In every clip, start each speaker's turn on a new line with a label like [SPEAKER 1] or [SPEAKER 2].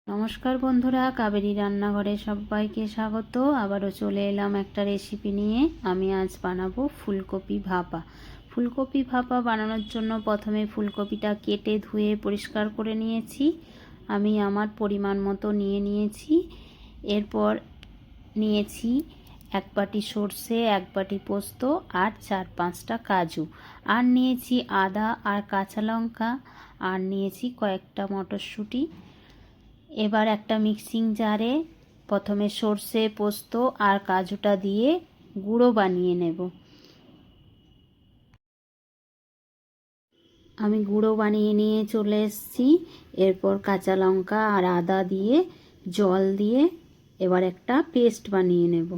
[SPEAKER 1] নমস্কার বন্ধুরা, কাবেরী রান্নাঘরে সবাইকে স্বাগত। আবারও চলে এলাম একটা রেসিপি নিয়ে। আমি আজ বানাবো ফুলকপি ভাপা। ফুলকপি ভাপা বানানোর জন্য প্রথমে ফুলকপিটা কেটে ধুয়ে পরিষ্কার করে নিয়েছি। আমি আমার পরিমাণ মতো নিয়েছি। এরপর নিয়েছি 1 বাটি সর্ষে, 1 বাটি পোস্ত আর 4-5টা কাজু, আর নিয়েছি আদা আর কাঁচা লঙ্কা, আর নিয়েছি কয়েকটা মটরশুঁটি। এবার একটা মিক্সিং জারে প্রথমে সর্ষে, পোস্ত আর কাজুটা দিয়ে গুঁড়ো বানিয়ে নেব। আমি গুঁড়ো বানিয়ে নিয়ে চলে এসেছি। এরপর কাঁচা লঙ্কা আর আদা দিয়ে জল দিয়ে এবার একটা পেস্ট বানিয়ে নেব।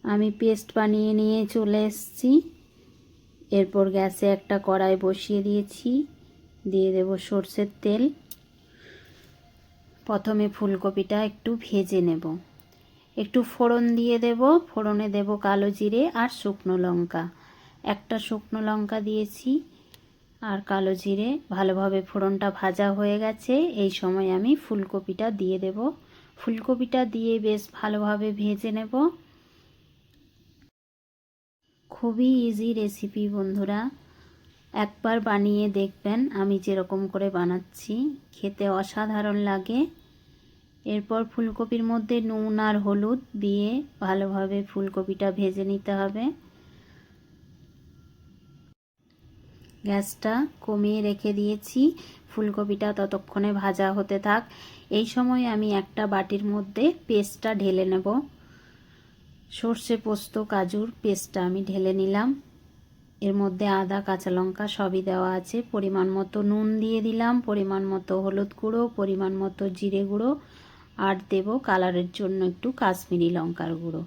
[SPEAKER 1] আমি পেস্ট বানিয়ে নিয়ে চলে এসেছি। এরপর গ্যাসে একটা কড়াই বসিয়ে দিয়েছি, দিয়ে দেব সরষের তেল। প্রথমে ফুলকপিটা একটু ভেজে নেব। একটু ফোড়ন দিয়ে দেব। ফোড়নে দেব কালো জিরে আর শুকনো লঙ্কা। একটা শুকনো লঙ্কা দিয়েছি আর কালো জিরে। ভালোভাবে ফোড়নটা ভাজা হয়ে গেছে। এই সময় আমি ফুলকপিটা দিয়ে দেব। ফুলকপিটা দিয়ে বেশ ভালোভাবে ভেজে নেব। খুবই ইজি রেসিপি বন্ধুরা, একবার বানিয়ে দেখবেন আমি যেরকম করে বানাচ্ছি, খেতে অসাধারণ লাগে। এরপর ফুলকপির মধ্যে নুন আর হলুদ দিয়ে ভালোভাবে ফুলকপিটা ভেজে নিতে হবে। গ্যাসটা কমিয়ে রেখে দিয়েছি, ফুলকপিটা ততক্ষণে ভাজা হতে থাক। এই সময় আমি একটা বাটির মধ্যে পেস্টটা ঢেলে নেব। সর্ষে, পোস্ত, কাজুর পেস্টটা আমি ঢেলে নিলাম। এর মধ্যে আদা, কাঁচা লঙ্কা সবই দেওয়া আছে। পরিমাণ মতো নুন দিয়ে দিলাম, পরিমাণ মতো হলুদ গুঁড়ো, পরিমাণ মতো জিরে গুঁড়ো, আর দেব কালারের জন্য একটু কাশ্মীরি লঙ্কার গুঁড়ো,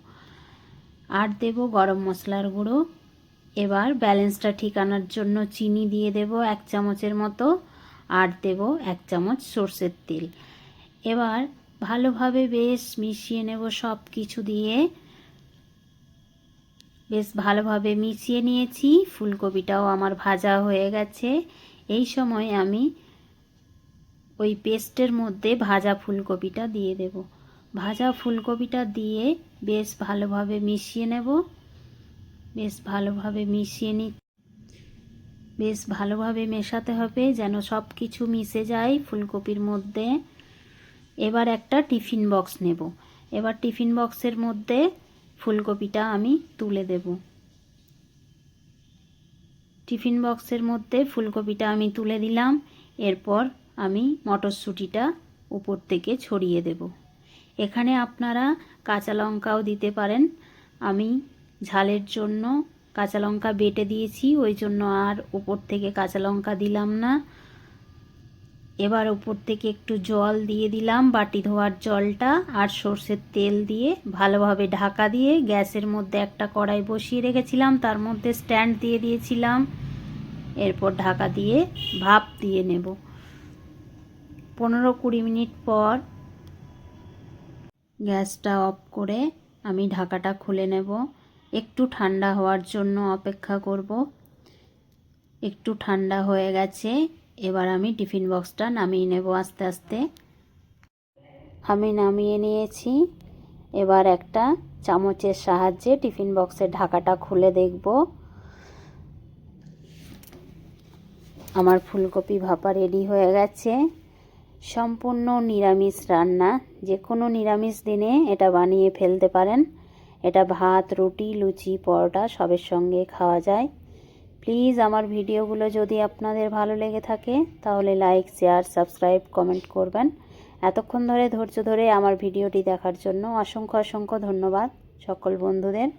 [SPEAKER 1] আর দেব গরম মশলার গুঁড়ো। এবার ব্যালেন্সটা ঠিক আনার জন্য চিনি দিয়ে দেব 1 চামচের মতো, আর দেব 1 চামচ সর্ষের তেল। এবার ভালোভাবে বেশ মিশিয়ে নেব। সব কিছু দিয়ে বেশ ভালোভাবে মিশিয়ে নিয়েছি। ফুলকপিটাও আমার ভাজা হয়ে গেছে। এই সময় আমি ওই পেস্টের মধ্যে ভাজা ফুলকপিটা দিয়ে দেব। ভাজা ফুলকপিটা দিয়ে বেশ ভালোভাবে মিশিয়ে নেব। বেশ ভালোভাবে মেশাতে হবে যেন সব কিছু মিশে যায় ফুলকপির মধ্যে। এবার একটা টিফিন বক্স নেব। এবার টিফিন বক্সের মধ্যে ফুলকপিটা আমি তুলে দেব। টিফিন বক্সের মধ্যে ফুলকপিটা আমি তুলে দিলাম। এরপর আমি মটরশুঁটিটা উপর থেকে ছড়িয়ে দেব। এখানে আপনারা কাঁচা লঙ্কাও দিতে পারেন। আমি ঝালের জন্য কাঁচা লঙ্কা বেটে দিয়েছি, ওই জন্য আর উপর থেকে কাঁচা লঙ্কা দিলাম না। এবার উপর থেকে একটু জল দিয়ে দিলাম, বাটি ধোয়ার জলটা, আর সর্ষের তেল দিয়ে ভালোভাবে ঢাকা দিয়ে গ্যাসের মধ্যে একটা কড়াই বসিয়ে রেখেছিলাম, তার মধ্যে স্ট্যান্ড দিয়ে দিয়েছিলাম। এরপর ঢাকা দিয়ে ভাপ দিয়ে নেব। 15-20 মিনিট পর গ্যাসটা অফ করে আমি ঢাকাটা খুলে নেব। একটু ঠান্ডা হওয়ার জন্য অপেক্ষা করব। একটু ঠান্ডা হয়ে গেছে। এবার আমি টিফিন বক্সটা নামিয়ে নেব আস্তে আস্তে। আমি নামিয়ে নিয়েছি। এবার একটা চামচের সাহায্যে টিফিন বক্সের ঢাকাটা খুলে দেখব। আমার ফুলকপি ভাপা রেডি হয়ে গেছে। সম্পূর্ণ নিরামিষ রান্না, যে কোনো নিরামিষ দিনে এটা বানিয়ে ফেলতে পারেন। এটা ভাত, রুটি, লুচি, পরোটা সবের সঙ্গে খাওয়া যায়। প্লিজ আমার ভিডিওগুলো যদি আপনাদের ভালো লেগে থাকে তাহলে লাইক, শেয়ার, সাবস্ক্রাইব, কমেন্ট করবেন। এতক্ষণ ধরে ধৈর্য ধরে আমার ভিডিওটি দেখার জন্য অসংখ্য ধন্যবাদ সকল বন্ধুদের।